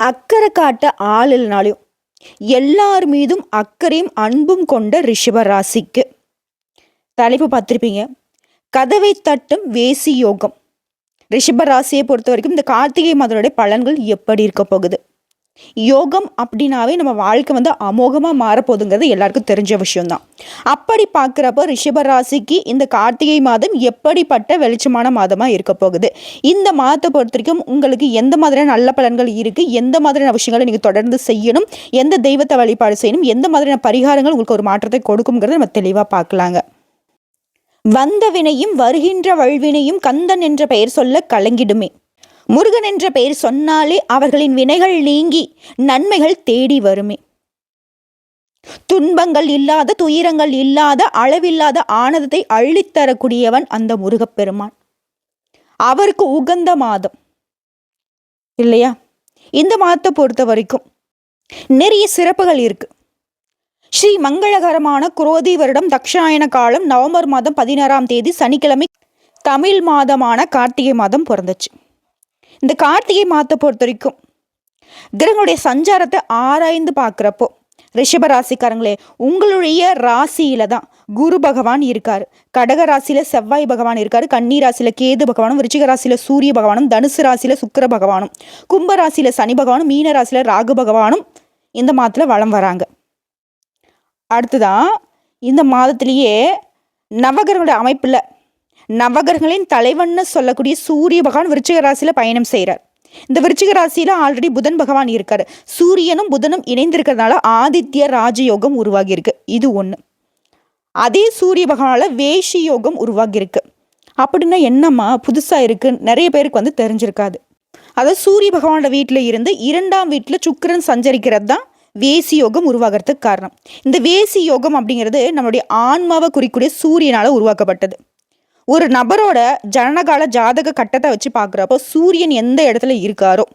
அக்கறை காட்ட ஆள் இல்லைனாலையும் எல்லார் மீதும் அக்கறையும் அன்பும் கொண்ட ரிஷப ராசிக்கு தலைப்பு பார்த்துருப்பீங்க. கதவை தட்டும் வேசி யோகம். ரிஷப ராசியை பொறுத்த வரைக்கும் இந்த கார்த்திகை மாதனுடைய பலன்கள் எப்படி இருக்க போகுது? யோகம் அப்படின்னாவே நம்ம வாழ்க்கை அமோகமாக மாறப்போகுதுங்கிறது எல்லாருக்கும் தெரிஞ்ச விஷயம்தான். அப்படி பார்க்குறப்போ ரிஷப ராசிக்கு இந்த கார்த்திகை மாதம் எப்படிப்பட்ட வெளிச்சமான மாதமாக இருக்க போகுது? இந்த மாதத்தை பொறுத்த வரைக்கும் உங்களுக்கு எந்த மாதிரியான நல்ல பலன்கள் இருக்குது, எந்த மாதிரியான விஷயங்களை நீங்கள் தொடர்ந்து செய்யணும், எந்த தெய்வத்தை வழிபாடு செய்யணும், எந்த மாதிரியான பரிகாரங்கள் உங்களுக்கு ஒரு மாற்றத்தை கொடுக்குங்கிறத நம்ம தெளிவாக பார்க்கலாங்க. வந்த வினையும் வருகின்ற வல்வினையும் கந்தன் என்ற பெயர் சொல்ல கலங்கிடுமே. முருகன் என்ற பெயர் சொன்னாலே அவர்களின் வினைகள் நீங்கி நன்மைகள் தேடி வருமே. துன்பங்கள் இல்லாத, துயரங்கள் இல்லாத, அளவில்லாத ஆனந்தத்தை அள்ளித்தரக்கூடியவன் அந்த முருகப்பெருமான். அவருக்கு உகந்த மாதம் இல்லையா? இந்த மாதத்தை பொறுத்த வரைக்கும் நிறைய சிறப்புகள் இருக்கு. ஸ்ரீ மங்களகரமான குரோதி வருடம் தக்ஷாயன காலம் நவம்பர் மாதம் 16ஆம் தேதி சனிக்கிழமை தமிழ் மாதமான கார்த்திகை மாதம் பிறந்துச்சு. இந்த கார்த்திகை மாதத்தை பொறுத்த வரைக்கும் கிரகங்களுடைய சஞ்சாரத்தை ஆராய்ந்து பார்க்குறப்போ ரிஷப ராசிக்காரங்களே, உங்களுடைய ராசியில தான் குரு பகவான் இருக்காரு, கடக ராசியில செவ்வாய் பகவான் இருக்காரு, கன்னி ராசியில கேது பகவானும், விருச்சிக ராசியில சூரிய பகவானும், தனுசு ராசியில சுக்கிர பகவானும், கும்ப ராசியில சனி பகவானும், மீன ராசியில ராகு பகவானும் இந்த மாதத்துல வலம் வராங்க. அடுத்துதான் இந்த மாதத்திலேயே நவகிரகங்களுடைய அமைப்புல நவகிரகங்களின் தலைவன்னு சொல்லக்கூடிய சூரிய பகவான் விருச்சிக ராசியில பயணம் செய்கிறார். இந்த விருச்சிக ராசியில ஆல்ரெடி புதன் பகவான் இருக்காரு. சூரியனும் புதனும் இணைந்திருக்கிறதுனால ஆதித்ய ராஜயோகம் உருவாகி இருக்கு. இது ஒண்ணு. அதே சூரிய பகவானால வேஷி யோகம் உருவாகி இருக்கு. அப்படின்னா என்னம்மா புதுசா இருக்கு, நிறைய பேருக்கு தெரிஞ்சிருக்காது. அதாவது சூரிய பகவானோட வீட்டுல இருந்து 2ஆம் வீட்டுல சுக்கிரன் சஞ்சரிக்கிறது தான் வேசி யோகம் உருவாகிறதுக்கு காரணம். இந்த வேசி யோகம் அப்படிங்கிறது நம்மளுடைய ஆன்மாவை குறிக்கூடிய சூரியனால உருவாக்கப்பட்டது. ஒரு நபரோட ஜனனகால ஜாதக கட்டத்தை வச்சு பார்க்குறப்போ சூரியன் எந்த இடத்துல இருக்காரோ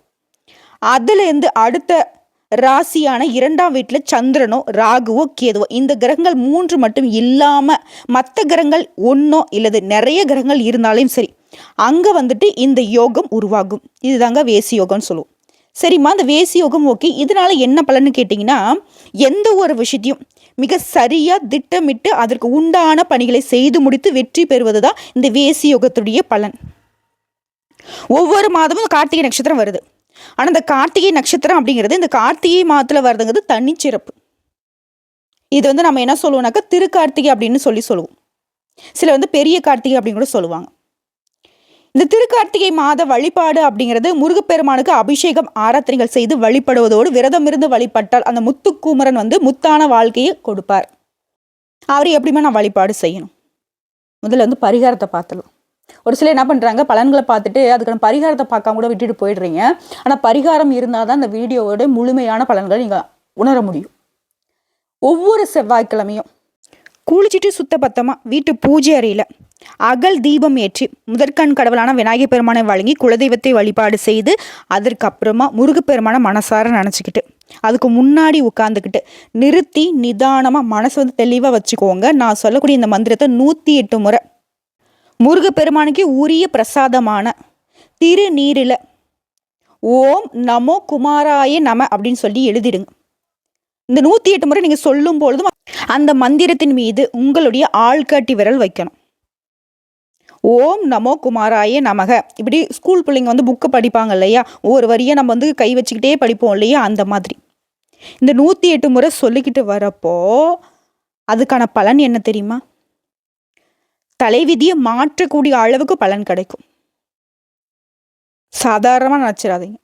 அதுலேருந்து அடுத்த ராசியான 2ஆம் வீட்டில் சந்திரனோ ராகுவோ கேதுவோ, இந்த கிரகங்கள் 3 மட்டும் இல்லாமல் மற்ற கிரகங்கள் ஒன்றோ இல்லது நிறைய கிரகங்கள் இருந்தாலும் சரி, அங்கே இந்த யோகம் உருவாகும். இதுதாங்க வேசி யோகம்னு சொல்லுவோம். சரிம்மா, அந்த வேசி யோகம் ஓகே, இதனால என்ன பலன்னு கேட்டிங்கன்னா, எந்த ஒரு விஷயத்தையும் மிக சரியா திட்டமிட்டு அதற்கு உண்டான பணிகளை செய்து முடித்து வெற்றி பெறுவது தான் இந்த வேசி யோகத்துடைய பலன். ஒவ்வொரு மாதமும் கார்த்திகை நட்சத்திரம் வருது. ஆனால் இந்த கார்த்திகை நட்சத்திரம் அப்படிங்கிறது இந்த கார்த்திகை மாதத்தில் வருதுங்கிறது தனிச்சிறப்பு. இது நம்ம என்ன சொல்லுவோம்னாக்கா திருக்கார்த்திகை அப்படின்னு சொல்லுவோம். சில பெரிய கார்த்திகை அப்படின்னு கூட சொல்லுவாங்க. இந்த திருக்கார்த்திகை மாத வழிபாடு அப்படிங்கிறது முருகப்பெருமானுக்கு அபிஷேகம் ஆராதனைகள் செய்து வழிபடுவதோடு விரதம் இருந்து வழிபட்டால் அந்த முத்துக்குமரன் முத்தான வாழ்க்கையை கொடுப்பார். அவரை எப்படிமா நான் வழிபாடு செய்யணும்? முதல்ல பரிகாரத்தை பார்த்துடலாம். ஒரு சிலர் என்ன பண்ணுறாங்க, பலன்களை பார்த்துட்டு அதுக்கான பரிகாரத்தை பார்க்காம கூட விட்டுட்டு போயிடுறீங்க. ஆனால் பரிகாரம் இருந்தால் தான் இந்த வீடியோவோட முழுமையான பலன்களை நீங்கள் உணர முடியும். ஒவ்வொரு செவ்வாய்க்கிழமையும் குளிச்சுட்டு சுத்தபத்தமாக வீட்டு பூஜை அறையில் அகல் தீபம் ஏற்றி முதற்கண் கடவுளான விநாயகர் பெருமானை வழங்கி குலதெய்வத்தை வழிபாடு செய்து அதற்கப்புறமா முருகப்பெருமானை மனசார நினச்சிக்கிட்டு அதுக்கு முன்னாடி உட்காந்துக்கிட்டு நிறுத்தி நிதானமாக மனசு தெளிவாக வச்சுக்கோங்க. நான் சொல்லக்கூடிய இந்த மந்திரத்தை 108 முறை முருகப்பெருமானுக்கு உரிய பிரசாதமான திருநீரில் ஓம் நமோ குமாராய நம அப்படின்னு சொல்லி எழுதிடுங்க. இந்த 108 முறை நீங்கள் சொல்லும் பொழுதும் அந்த மந்திரத்தின் மீது உங்களுடைய ஆள்காட்டி விரல் வைக்கணும். ஓம் நமோ குமாராய நமக. இப்படி ஸ்கூல் பிள்ளைங்க புக்கு படிப்பாங்க இல்லையா, ஒவ்வொரு வரியை நம்ம கை வச்சுக்கிட்டே படிப்போம் இல்லையா, அந்த மாதிரி இந்த 108 முறை சொல்லிக்கிட்டு வரப்போ அதுக்கான பலன் என்ன தெரியுமா? தலைவிதியை மாற்றக்கூடிய அளவுக்கு பலன் கிடைக்கும். சாதாரணமாக நினச்சிடாதீங்க.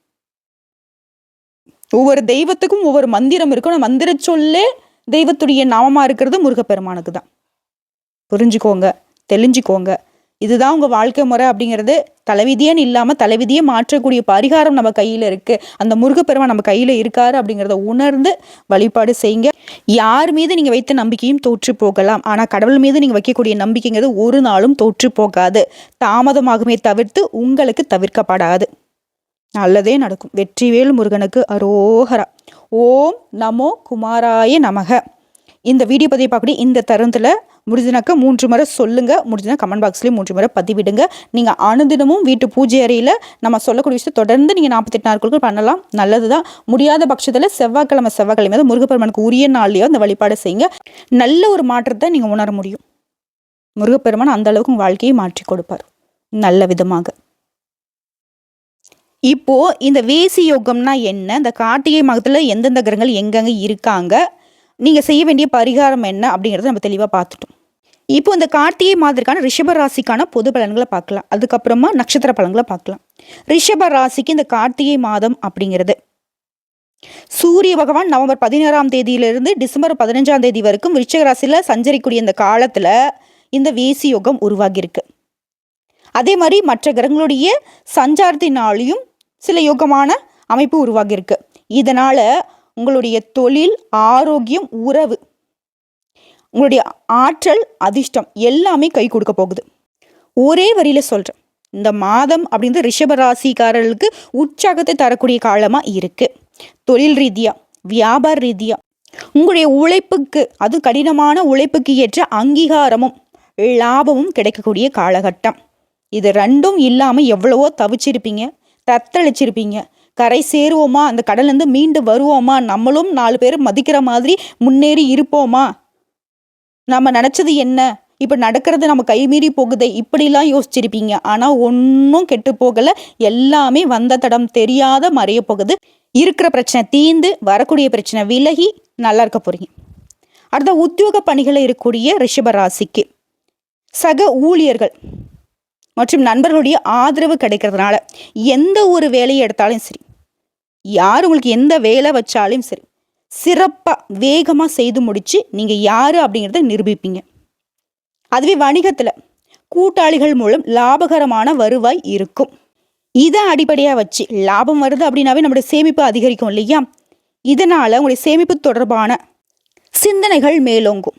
ஒவ்வொரு தெய்வத்துக்கும் ஒவ்வொரு மந்திரம் இருக்கும். மந்திர சொல்லே தெய்வத்துடைய நாமமா இருக்கிறது முருகப்பெருமானுக்கு தான். புரிஞ்சுக்கோங்க, தெளிஞ்சுக்கோங்க. இதுதான் உங்கள் வாழ்க்கை முறை அப்படிங்கிறது. தலைவிதியன்னு இல்லாமல் தலைவிதியை மாற்றக்கூடிய பரிகாரம் நம்ம கையில் இருக்குது. அந்த முருகப்பெருமான் நம்ம கையில் இருக்காரு அப்படிங்கிறத உணர்ந்து வழிபாடு செய்யுங்க. யார் மீது நீங்கள் வைத்த நம்பிக்கையும் தோற்று போகலாம், ஆனால் கடவுள் மீது நீங்கள் வைக்கக்கூடிய நம்பிக்கைங்கிறது ஒரு நாளும் தோற்று போகாது. தாமதமாகுமே தவிர்த்து உங்களுக்கு தவிர்க்கப்படாது. நல்லதே நடக்கும். வெற்றிவேல் முருகனுக்கு அரோகரா. ஓம் நமோ குமாராய நமக. இந்த வீடியோ பதிவை பார்க்கக்கூடிய இந்த தருணத்தில் முடிஞ்சனாக்கா 3 முறை சொல்லுங்கள், முடிஞ்சனா கமெண்ட் பாக்ஸ்லேயும் 3 முறை பதிவிடுங்க. நீங்கள் அனுதினமும் வீட்டு பூஜை அறையில் நம்ம சொல்லக்கூடிய விஷயத்தை தொடர்ந்து நீங்கள் 48 நாட்களுக்கு பண்ணலாம், நல்லது தான். முடியாத பட்சத்தில் செவ்வாய்க்கிழமை தான் முருகப்பெருமானுக்கு உரிய நாள்லையோ அந்த வழிபாடு செய்யுங்க. நல்ல ஒரு மாற்றத்தை நீங்கள் உணர முடியும். முருகப்பெருமான் அந்த அளவுக்கு உங்கள் வாழ்க்கையை மாற்றி கொடுப்பார் நல்ல விதமாக. இப்போ இந்த வேசி யோகம்னா என்ன, இந்த கார்த்திகை மாதத்தில் எந்தெந்த கிரகங்கள் எங்கெங்க இருக்காங்க, நீங்கள் செய்ய வேண்டிய பரிகாரம் என்ன அப்படிங்கிறத நம்ம தெளிவாக பார்த்துட்டோம். இப்போ இந்த கார்த்திகை மாதத்திற்கான ரிஷப ராசிக்கான பொது பலன்களை பார்க்கலாம், அதுக்கப்புறமா நட்சத்திர பலன்களை பார்க்கலாம். ரிஷப ராசிக்கு இந்த கார்த்திகை மாதம் அப்படிங்கிறது சூரிய பகவான் நவம்பர் 16ஆம் தேதியிலிருந்து டிசம்பர் 15ஆம் தேதி வரைக்கும் விருச்சிக ராசியில் சஞ்சரிக்கூடிய இந்த காலத்தில் இந்த வேசி யோகம் உருவாகியிருக்கு. அதே மாதிரி மற்ற கிரகங்களுடைய சஞ்சாரத்தினாலையும் சில யோகமான அமைப்பு உருவாகியிருக்கு. இதனால் உங்களுடைய தொழில், ஆரோக்கியம், உறவு, உங்களுடைய ஆற்றல், அதிர்ஷ்டம் எல்லாமே கை கொடுக்க போகுது. ஒரே வரியில் சொல்கிறேன், இந்த மாதம் அப்படின்றது ரிஷபராசிக்காரர்களுக்கு உற்சாகத்தை தரக்கூடிய காலமாக இருக்குது. தொழில் ரீதியாக, வியாபார ரீதியாக உங்களுடைய உழைப்புக்கு, அது கடினமான உழைப்புக்கு ஏற்ற அங்கீகாரமும் லாபமும் கிடைக்கக்கூடிய காலகட்டம். இது ரெண்டும் இல்லாமல் எவ்வளவோ தவிச்சிருப்பீங்க, தத்தளிச்சிருப்பீங்க. கரை சேருவோமா, அந்த கடல்லேருந்து மீண்டு வருவோமா, நம்மளும் 4 பேர் மதிக்கிற மாதிரி முன்னேறி இருப்போமா, நம்ம நினச்சது என்ன, இப்போ நடக்கிறது நம்ம கைமீறி போகுதே, இப்படிலாம் யோசிச்சிருப்பீங்க. ஆனால் ஒன்றும் கெட்டு போகலை, எல்லாமே வந்த தடம் தெரியாத மறைய போகுது. இருக்கிற பிரச்சனை தீர்ந்து, வரக்கூடிய பிரச்சனை விலகி நல்லா இருக்க போறீங்க. அடுத்த உத்தியோக பணிகளில் இருக்கக்கூடிய ரிஷப ராசிக்கு சக ஊழியர்கள் மற்றும் நண்பர்களுடைய ஆதரவு கிடைக்கிறதுனால எந்த ஒரு வேலையை எடுத்தாலும் சரி, யார் உங்களுக்கு எந்த வேலை வச்சாலும் சரி, சிறப்பாக வேகமாக செய்து முடித்து நீங்கள் யார் அப்படிங்கிறத நிரூபிப்பீங்க. அதுவே வணிகத்தில் கூட்டாளிகள் மூலம் லாபகரமான வருவாய் இருக்கும். இதை அடிப்படையாக வச்சு லாபம் வருது அப்படின்னாவே நம்மளுடைய சேமிப்பு அதிகரிக்கும் இல்லையா? இதனால் உங்களுடைய சேமிப்பு தொடர்பான சிந்தனைகள் மேலோங்கும்.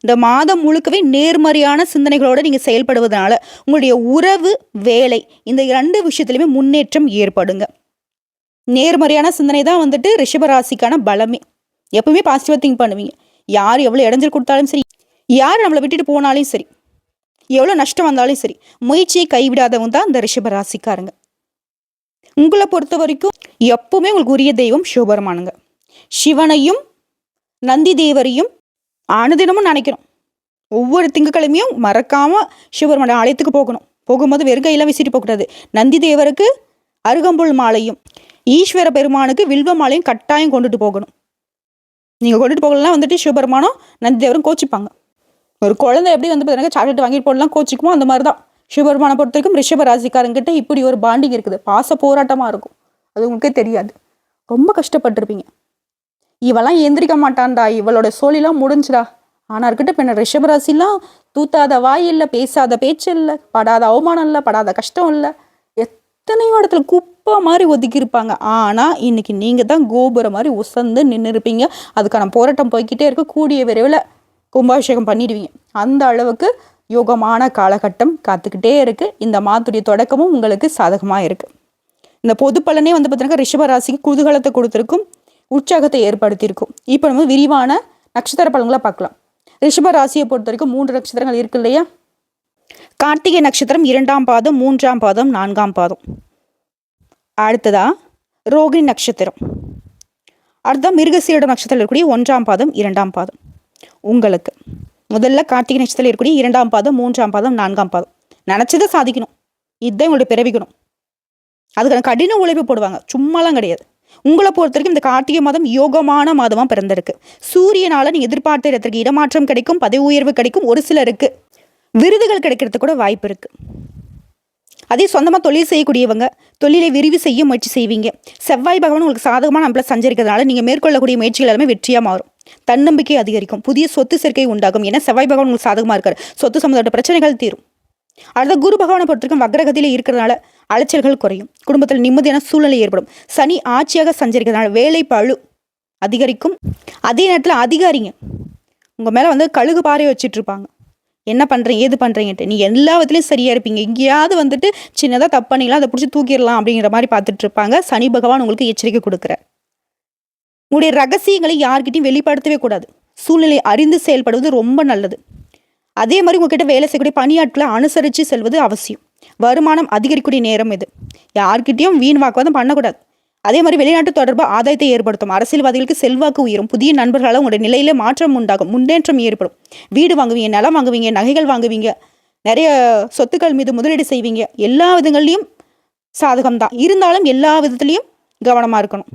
இந்த மாதம் முழுக்கவே நேர்மறையான சிந்தனைகளோடு நீங்கள் செயல்படுவதனால உங்களுடைய உறவு, வேலை, இந்த 2 விஷயத்துலையுமே முன்னேற்றம் ஏற்படுங்க. நேர்மறையான சிந்தனை தான் வந்துட்டு ரிஷபராசிக்கான பலமே. எப்பவுமே பாசிட்டிவாக திங்க் பண்ணுவீங்க. யார் எவ்வளோ இடைஞ்சல் கொடுத்தாலும் சரி, யார் நம்மளை விட்டுட்டு போனாலும் சரி, எவ்வளோ நஷ்டம் வந்தாலும் சரி, முயற்சியை கைவிடாதவங்க தான் இந்த ரிஷபராசிக்காரங்க. உங்களை பொறுத்த வரைக்கும் எப்பவுமே உங்களுக்கு உரிய தெய்வம் சிவபெருமானுங்க. சிவனையும் நந்தி தேவரையும் அனுதினமும் நினைக்கணும். ஒவ்வொரு திங்கக்கிழமையும் மறக்காமல் சிவபெருமான ஆலயத்துக்கு போகணும். போகும்போது வெறும் கையெல்லாம் விசிட்டு போகக்கூடாது. நந்தி தேவருக்கு அருகம்புல் மாலையும், ஈஸ்வர பெருமானுக்கு வில்வ மாலையும் கட்டாயம் கொண்டுட்டு போகணும். நீங்கள் கொண்டுட்டு போகலாம் வந்துட்டு சிவபெருமானும் நந்தி தேவரும் கோச்சிப்பாங்க. ஒரு குழந்தை எப்படி வந்து பார்த்தீங்கன்னா சாக்லேட் வாங்கிட்டு போடலாம் கோச்சிக்குமோ, அந்த மாதிரி தான் சிவபெருமானை பொறுத்த வரைக்கும் ரிஷபராசிக்காரங்கிட்ட இப்படி ஒரு பாண்டிங் இருக்குது. பாச போராட்டமாக இருக்கும். அது உங்களுக்கே தெரியாது. ரொம்ப கஷ்டப்பட்டிருப்பீங்க. இவெல்லாம் எந்திரிக்க மாட்டான்டா, இவளோட சோழிலாம் முடிஞ்சுடா. ஆனால் இருக்கட்டும், இப்போ என்ன ரிஷபராசிலாம் தூத்தாத வாய் இல்லை, பேசாத பேச்சு இல்லை, படாத அவமானம் இல்லை, படாத கஷ்டம் இல்லை, எத்தனையோ இடத்துல குப்பை மாதிரி ஒதுக்கியிருப்பாங்க. ஆனால் இன்னைக்கு நீங்கள் தான் கோபுரம் மாதிரி உசந்து நின்று இருப்பீங்க. அதுக்கான போராட்டம் போய்கிட்டே இருக்கு. கூடிய விரைவில் கும்பாபிஷேகம் பண்ணிடுவீங்க. அந்த அளவுக்கு யோகமான காலகட்டம் காத்துக்கிட்டே இருக்குது. இந்த மாதத்துடைய தொடக்கமும் உங்களுக்கு சாதகமாக இருக்குது. இந்த பொது பலனே வந்து பார்த்தீங்கன்னா ரிஷபராசிக்கு குதூகலத்தை கொடுத்துருக்கும், உற்சாகத்தை ஏற்படுத்தியிருக்கும். இப்போ நம்ம விரிவான நட்சத்திர பலன்களை பார்க்கலாம். ரிஷப ராசியை பொறுத்த வரைக்கும் 3 நட்சத்திரங்கள் இருக்கு இல்லையா? கார்த்திகை நட்சத்திரம் 2ஆம் பாதம், 3ஆம் பாதம், 4ஆம் பாதம். அடுத்ததா ரோகிணி நட்சத்திரம். அடுத்தா மிருகசீரிடம் நட்சத்திரம் இருக்கக்கூடிய 1ஆம் பாதம், 2ஆம் பாதம். உங்களுக்கு முதல்ல கார்த்திகை நட்சத்திரம் இருக்கக்கூடிய 2ஆம் பாதம், 3ஆம் பாதம், 4ஆம் பாதம். நினச்சதை சாதிக்கணும், இதுதான் உங்களுடைய பிறவிக்கணும். அதுக்கான கடின உழைப்பு போடுவாங்க, சும்மாலாம் கிடையாது. உங்களை பொறுத்த வரைக்கும் இந்த கார்த்திகை மாதம் யோகமான மாதமாக பிறந்திருக்கு. சூரியனால நீங்கள் எதிர்பார்த்த இடத்திற்கு இடமாற்றம் கிடைக்கும், பதவி உயர்வு கிடைக்கும், ஒரு சிலருக்கு விருதுகள் கிடைக்கிறதுக்கு கூட வாய்ப்பு இருக்கு. அதே சொந்தமாக தொழில் செய்யக்கூடியவங்க தொழிலை விரிவு செய்ய முயற்சி செய்வீங்க. செவ்வாய் பகவான் உங்களுக்கு சாதகமாக நம்மள சஞ்சரிக்கிறதுனால நீங்கள் மேற்கொள்ளக்கூடிய முயற்சிகள் எல்லாமே வெற்றியாக மாறும். தன்னம்பிக்கை அதிகரிக்கும், புதிய சொத்து சேர்க்கை உண்டாகும். ஏன்னா செவ்வாய் பகவான் உங்களுக்கு சாதகமாக இருக்காரு. சொத்து சம்பந்தப்பட்ட பிரச்சனைகள் தீரும். அடுத்த குரு பகவானை பொறுத்திருக்கும் வக்ரகத்திலே இருக்கிறதுனால அலைச்சல்கள் குறையும், குடும்பத்தில் நிம்மதியான சூழ்நிலை ஏற்படும். சனி ஆட்சியாக சஞ்சரிக்கிறதுனால வேலை பழு அதிகரிக்கும். அதே நேரத்தில் அதிகாரிங்க உங்கள் மேலே வந்து கழுகு பாறை வச்சுட்டு இருப்பாங்க. என்ன பண்ணுறீங்க, ஏது பண்ணுறீங்கன்ட்டு. நீ எல்லா விதத்துலையும் சரியாக இருப்பீங்க. எங்கேயாவது வந்துட்டு சின்னதாக தப்பு பண்ணிக்கலாம், அதை பிடிச்சி தூக்கிடலாம் அப்படிங்கிற மாதிரி பார்த்துட்டு இருப்பாங்க. சனி பகவான் உங்களுக்கு எச்சரிக்கை கொடுக்குறார். உங்களுடைய ரகசியங்களை யார்கிட்டையும் வெளிப்படுத்தவே கூடாது. சூழ்நிலை அறிந்து செயல்படுவது ரொம்ப நல்லது. அதே மாதிரி உங்ககிட்ட வேலை செய்யக்கூடிய பணியாட்களை அனுசரித்து செல்வது அவசியம். வருமானம் அதிகரிக்கக்கூடிய நேரம் இது. யார்கிட்டையும் வீண் வாக்குவாதம் பண்ணக்கூடாது. அதே மாதிரி வெளிநாட்டு தொடர்பு ஆதாயத்தை ஏற்படுத்தும். அரசியல்வாதிகளுக்கு செல்வாக்கு உயரும். புதிய நண்பர்களால் உங்களுடைய நிலையில மாற்றம் உண்டாகும். முன்னேற்றம் ஏற்படும். வீடு வாங்குவீங்க, நிலம் வாங்குவீங்க, நகைகள் வாங்குவீங்க, நிறைய சொத்துக்கள் மீது முதலீடு செய்வீங்க. எல்லா விதங்கள்லையும் சாதகம்தான். இருந்தாலும் எல்லா விதத்துலையும் கவனமா இருக்கணும்.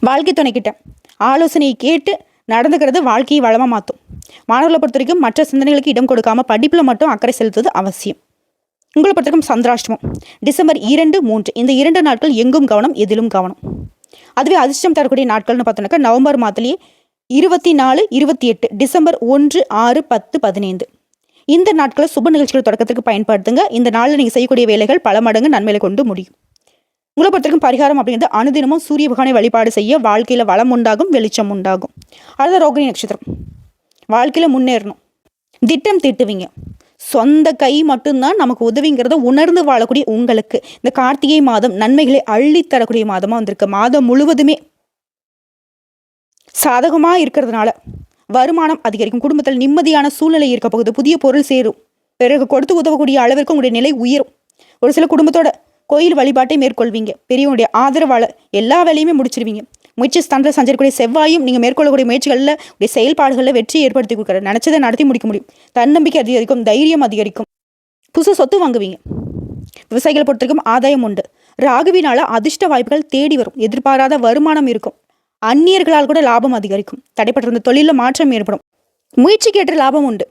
வாழ்க்கை துணைக்கிட்ட ஆலோசனையை கேட்டு நடந்துக்கிறது வாழ்க்கையை வளமாக மாற்றும். மாணவர்களை பொறுத்த வரைக்கும் மற்ற சிந்தனைகளுக்கு இடம் கொடுக்காம படிப்பில் மட்டும் அக்கறை செலுத்துவது அவசியம். உங்களை பொறுத்த வரைக்கும் சந்திராஷ்டமம் டிசம்பர் 2, 3 இந்த 2 நாட்கள் எங்கும் கவனம், எதிலும் கவனம். அதுவே அதிர்ஷ்டம் தரக்கூடிய நாட்கள்னு பார்த்தோம்னாக்கா நவம்பர் மாதத்திலேயே 24, 28, டிசம்பர் 1, 6, 10, 15 இந்த நாட்களை சுப நிகழ்ச்சிகள் தொடக்கத்துக்கு பயன்படுத்துங்க. இந்த நாளில் நீங்கள் செய்யக்கூடிய வேலைகள் பல மடங்கு நன்மையை கொண்டு முடியும். உங்களை பொறுத்தவரைக்கும் பரிகாரம் அப்படிங்கிறது அனுதினமும் சூரிய பகவானை வழிபாடு செய்ய வாழ்க்கையில வளம் உண்டாகும், வெளிச்சம் உண்டாகும். அடுத்த ரோகிணி நட்சத்திரம். வாழ்க்கையில முன்னேறணும், திட்டம் தீட்டுவீங்க. சொந்த கை மட்டும்தான் நமக்கு உதவிங்கிறத உணர்ந்து வாழக்கூடிய உங்களுக்கு இந்த கார்த்திகை மாதம் நன்மைகளை அள்ளித்தரக்கூடிய மாதமா வந்திருக்கு. மாதம் முழுவதுமே சாதகமா இருக்கிறதுனால வருமானம் அதிகரிக்கும். குடும்பத்தில் நிம்மதியான சூழ்நிலை இருக்க போகுது. புதிய பொருள் சேரும். பிறகு கொடுத்து உதவக்கூடிய அளவிற்கு உங்களுடைய நிலை உயரும். ஒரு சில குடும்பத்தோட கோயில் வழிபாட்டை மேற்கொள்வீங்க. பெரியவங்களுடைய ஆதரவால எல்லா வேலையுமே முடிச்சிருவீங்க. முயற்சி ஸ்தானத்தில் சஞ்சரிக்கூடிய செவ்வாயும் நீங்கள் மேற்கொள்ளக்கூடிய முயற்சிகளில் உடைய செயல்பாடுகளில் வெற்றியை ஏற்படுத்தி கொடுக்குற நினைச்சதை நடத்தி முடிக்க முடியும். தன்னம்பிக்கை அதிகரிக்கும், தைரியம் அதிகரிக்கும். புதுசு சொத்து வாங்குவீங்க. விவசாயிகளை பொறுத்தவரைக்கும் ஆதாயம் உண்டு. ராகுவினால அதிர்ஷ்ட வாய்ப்புகள் தேடி வரும். எதிர்பாராத வருமானம் இருக்கும். அந்நியர்களால் கூட லாபம் அதிகரிக்கும். தடைப்பட்டிருந்த தொழிலில் மாற்றம் ஏற்படும். முயற்சிக்கு ஏற்ற லாபம் உண்டு.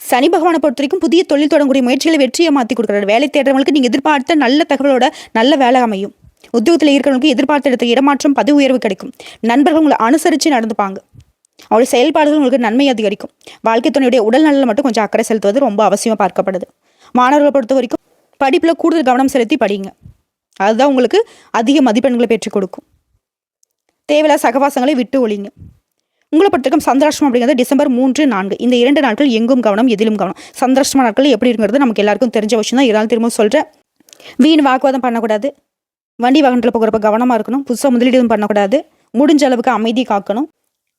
சனி பகவானை பொறுத்த வரைக்கும் புதிய தொழில் தொடங்கக்கூடிய முயற்சிகளை வெற்றியை மாற்றி கொடுக்குறாரு. வேலை தேடுறவங்களுக்கு நீங்கள் எதிர்பார்த்த நல்ல தகவலோட நல்ல வேலை அமையும். உத்தியோகத்தில் இருக்கிறவங்களுக்கு எதிர்பார்த்த இடத்துல இடமாற்றம், பதவி உயர்வு கிடைக்கும். நண்பர்கள் உங்களை அனுசரித்து நடந்துப்பாங்க. அவருடைய செயல்பாடுகள் உங்களுக்கு நன்மை அதிகரிக்கும். வாழ்க்கை துணையுடைய உடல் நலனில் மட்டும் கொஞ்சம் அக்கறை செலுத்துவது ரொம்ப அவசியமாக பார்க்கப்படுது. மாணவர்களை பொறுத்த வரைக்கும் படிப்பில் கூடுதல் கவனம் செலுத்தி படிங்க. அதுதான் உங்களுக்கு அதிக மதிப்பெண்களை பெற்றுக் கொடுக்கும். தேவையில்லாத சகவாசங்களை விட்டு ஒழிங்க. உங்களை பொறுத்தவரைக்கும் சந்திராஷ்டமம் அப்படிங்கிறது டிசம்பர் 3, 4 இந்த 2 நாட்கள் எங்கும் கவனம், எதிலும் கவனம். சந்திராஷ்டம நாட்கள் எப்படி இருக்கிறது நமக்கு எல்லாருக்கும் தெரிஞ்ச விஷயம் தான். இருந்தாலும் திரும்ப சொல்கிறேன், வீண் வாக்குவாதம் பண்ணக்கூடாது. வண்டி வாகனத்தில் போகிறப்ப கவனமாக இருக்கணும். புதுசாக முதலீடு பண்ணக்கூடாது. முடிஞ்ச அளவுக்கு அமைதி காக்கணும்.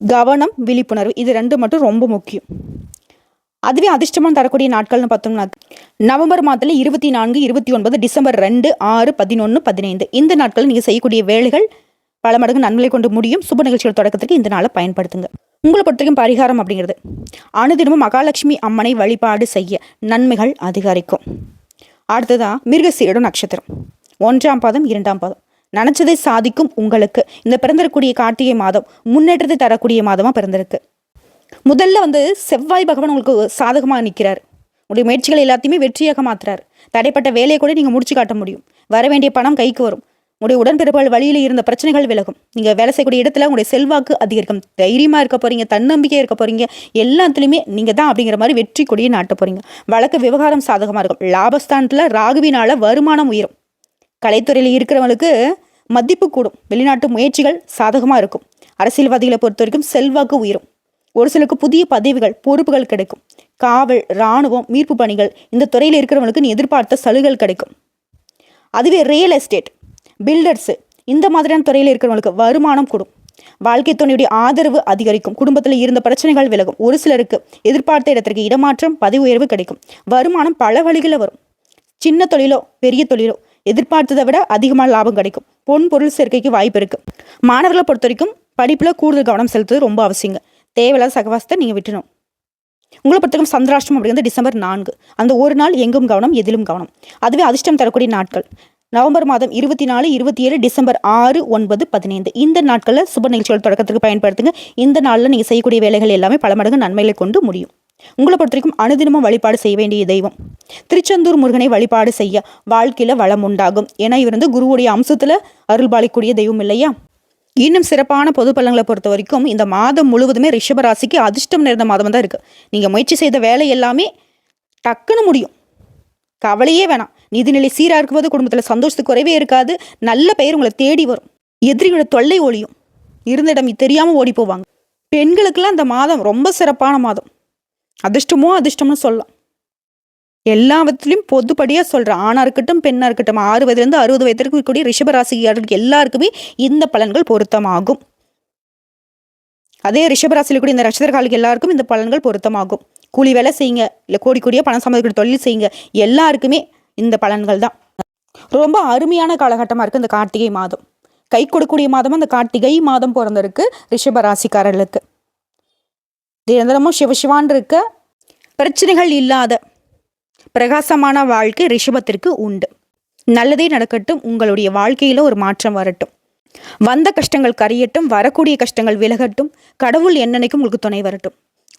கவனம், விழிப்புணர்வு இது 2 மட்டும் ரொம்ப முக்கியம். அதுவே அதிர்ஷ்டமாக தரக்கூடிய நாட்கள்னு பார்த்தோம்னா நவம்பர் மாதத்தில் 24, 29, டிசம்பர் 2, 6, 11, 15 இந்த நாட்கள் நீங்கள் செய்யக்கூடிய வேலைகள் பல மடங்கு நன்மையை கொண்டு முடியும். சுப நிகழ்ச்சிகள் தொடக்கத்திற்கு இந்த நாளை பயன்படுத்துங்க. உங்களை பொறுத்தவரைக்கும் பரிகாரம் அப்படிங்கிறது அனுதினமும் மகாலட்சுமி அம்மனை வழிபாடு செய்ய நன்மைகள் அதிகரிக்கும். அடுத்ததான் மிருகசீரிடம் நட்சத்திரம் 1ஆம் பாதம் 2ஆம் பாதம். நினைச்சதை சாதிக்கும் உங்களுக்கு இந்த பிறந்திருக்கக்கூடிய கார்த்திகை மாதம் முன்னேற்றத்தை தரக்கூடிய மாதமா பிறந்திருக்கு. முதல்ல செவ்வாய் பகவான் உங்களுக்கு சாதகமாக நிற்கிறார். உங்களுடைய முயற்சிகள் எல்லாத்தையுமே வெற்றியாக மாத்துறாரு. தடைப்பட்ட வேலையை கூட நீங்கள் முடிச்சு காட்ட முடியும். வர வேண்டிய பணம் கைக்கு வரும். உங்களுடைய உடன்பிறப்புகள் வழியில் இருந்த பிரச்சனைகள் விலகும். நீங்கள் வேலை செய்யக்கூடிய இடத்துல உங்களுடைய செல்வாக்கு அதிகரிக்கும். தைரியமாக இருக்க போறீங்க, தன்னம்பிக்கையாக இருக்க போறீங்க. எல்லாத்துலேயுமே நீங்கள் தான் அப்படிங்கிற மாதிரி வெற்றி கொடியை நாட்ட போறீங்க. வழக்கு விவகாரம் சாதகமாக இருக்கும். லாபஸ்தானத்தில் ராகுவினால வருமானம் உயரும். கலைத்துறையில் இருக்கிறவங்களுக்கு மதிப்பு கூடும். வெளிநாட்டு முயற்சிகள் சாதகமாக இருக்கும். அரசியல்வாதிகளை பொறுத்த வரைக்கும் செல்வாக்கு உயரும். ஒரு சிலருக்கு புதிய பதவிகள், பொறுப்புகள் கிடைக்கும். காவல், இராணுவம், மீட்பு பணிகள் இந்த துறையில் இருக்கிறவங்களுக்கு நீ எதிர்பார்த்த சலுகைகள் கிடைக்கும். அதுவே ரியல் எஸ்டேட், பில்டர்ஸு இந்த மாதிரியான துறையில் இருக்கிறவங்களுக்கு வருமானம் கூடும். வாழ்க்கை துணையுடைய ஆதரவு அதிகரிக்கும். குடும்பத்தில் இருந்த பிரச்சனைகள் விலகும். ஒரு சிலருக்கு எதிர்பார்த்த இடத்திற்கு இடமாற்றம், பதவி உயர்வு கிடைக்கும். வருமானம் பல வழிகளில் வரும். சின்ன தொழிலோ பெரிய தொழிலோ எதிர்பார்த்ததை விட அதிகமான லாபம் கிடைக்கும். பொன் பொருள் சேர்க்கைக்கு வாய்ப்பு இருக்கு. மாணவர்களை பொறுத்த வரைக்கும் படிப்பில் கூடுதல் கவனம் செலுத்துவது ரொம்ப அவசியங்க. தேவையில்லாத சகவாசத்தை நீங்கள் விட்டுணும். உங்களை பொறுத்தவரைக்கும் சந்திராஷ்டமம் அப்படிங்கிறது டிசம்பர் 4 அந்த ஒரு நாள் எங்கும் கவனம், எதிலும் கவனம். அதுவே அதிர்ஷ்டம் தரக்கூடிய நாட்கள் நவம்பர் மாதம் 24, 27, டிசம்பர் 6, 9, 15 இந்த நாட்களில் சுப நிகழ்ச்சிகள் தொடக்கத்துக்கு பயன்படுத்துங்க. இந்த நாளில் நீங்கள் செய்யக்கூடிய வேலைகள் எல்லாமே பல மடங்கு நன்மைகளை கொண்டு முடியும். உங்களை பொறுத்த வரைக்கும் அனுதினமும் வழிபாடு செய்ய வேண்டிய தெய்வம் திருச்செந்தூர் முருகனை வழிபாடு செய்ய வாழ்க்கையில வளம் உண்டாகும். ஏன்னா இவர் குருவுடைய அம்சத்துல அருள்பாலிக்கூடிய தெய்வம் இல்லையா. இன்னும் சிறப்பான பொது பலன்களை பொறுத்த வரைக்கும் இந்த மாதம் முழுவதுமே ரிஷபராசிக்கு அதிர்ஷ்டம் நிறைந்த மாதம் தான் இருக்கு. நீங்க முயற்சி செய்த வேலை எல்லாமே டக்குன்னு முடியும். கவலையே வேணாம். நிதிநிலை சீராக இருக்கும்போது குடும்பத்தில் சந்தோஷத்துக்கு குறைவே இருக்காது. நல்ல பெயர் உங்களை தேடி வரும். எதிரியோட தொல்லை ஒழியும். இருந்த இடம் தெரியாமல் ஓடி போவாங்க. பெண்களுக்கெல்லாம் இந்த மாதம் ரொம்ப சிறப்பான மாதம். அதிர்ஷ்டம்னு சொல்லலாம். எல்லா விதத்திலையும் பொதுப்படியாக சொல்கிறேன். ஆணாக இருக்கட்டும் பெண்ணாக இருக்கட்டும் 6 வயதுலேருந்து 60 வயதிற்கு இருக்கக்கூடிய ரிஷபராசிக்காரர்களுக்கு எல்லாருக்குமே இந்த பலன்கள் பொருத்தமாகும். அதே ரிஷபராசியில் கூட இந்த நட்சத்திரக்காரர்களுக்கு எல்லாருக்கும் இந்த பலன்கள் பொருத்தமாகும். கூலி வேலை செய்யுங்க, இல்லை கோடி கோடியாக பணம் சம்பாதிக்கிற தொழில் செய்யுங்க, எல்லாருக்குமே இந்த பலன்கள் தான். ரொம்ப அருமையான காலகட்டமாக இருக்குது இந்த கார்த்திகை மாதம். கை கொடுக்கக்கூடிய மாதமும் அந்த கார்த்திகை மாதம் பிறந்திருக்கு ரிஷபராசிக்காரர்களுக்கு. தினந்தனமும் சிவசிவான் இருக்க பிரச்சனைகள் இல்லாத பிரகாசமான வாழ்க்கை ரிஷபத்திற்கு உண்டு. நல்லதே நடக்கட்டும். உங்களுடைய வாழ்க்கையில ஒரு மாற்றம் வரட்டும். வந்த கஷ்டங்கள் கரையட்டும். வரக்கூடிய கஷ்டங்கள் விலகட்டும். கடவுள் என்னன்னைக்கும் உங்களுக்கு துணை வரட்டும்.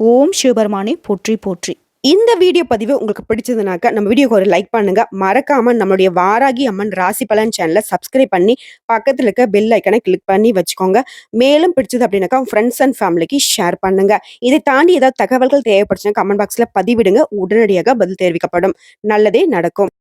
ஓம் சிவபெருமானே போற்றி போற்றி. இந்த வீடியோ பதிவு உங்களுக்கு பிடிச்சதுனாக்க நம்ம வீடியோக்கு ஒரு லைக் பண்ணுங்க. மறக்காம நம்மளுடைய வாராகி அம்மன் ராசி பலன் சேனலை சப்ஸ்கிரைப் பண்ணி பக்கத்துல இருக்க பெல் ஐக்கனை கிளிக் பண்ணி வச்சுக்கோங்க. மேலும் பிடிச்சது அப்படின்னாக்கா ஃப்ரெண்ட்ஸ் அண்ட் ஃபேமிலிக்கு ஷேர் பண்ணுங்க. இதை தாண்டி ஏதாவது தகவல்கள் தேவைப்படுச்சுன்னா கமெண்ட் பாக்ஸ்ல பதிவிடுங்க. உடனடியாக பதில் தெரிவிக்கப்படும். நல்லதே நடக்கும்.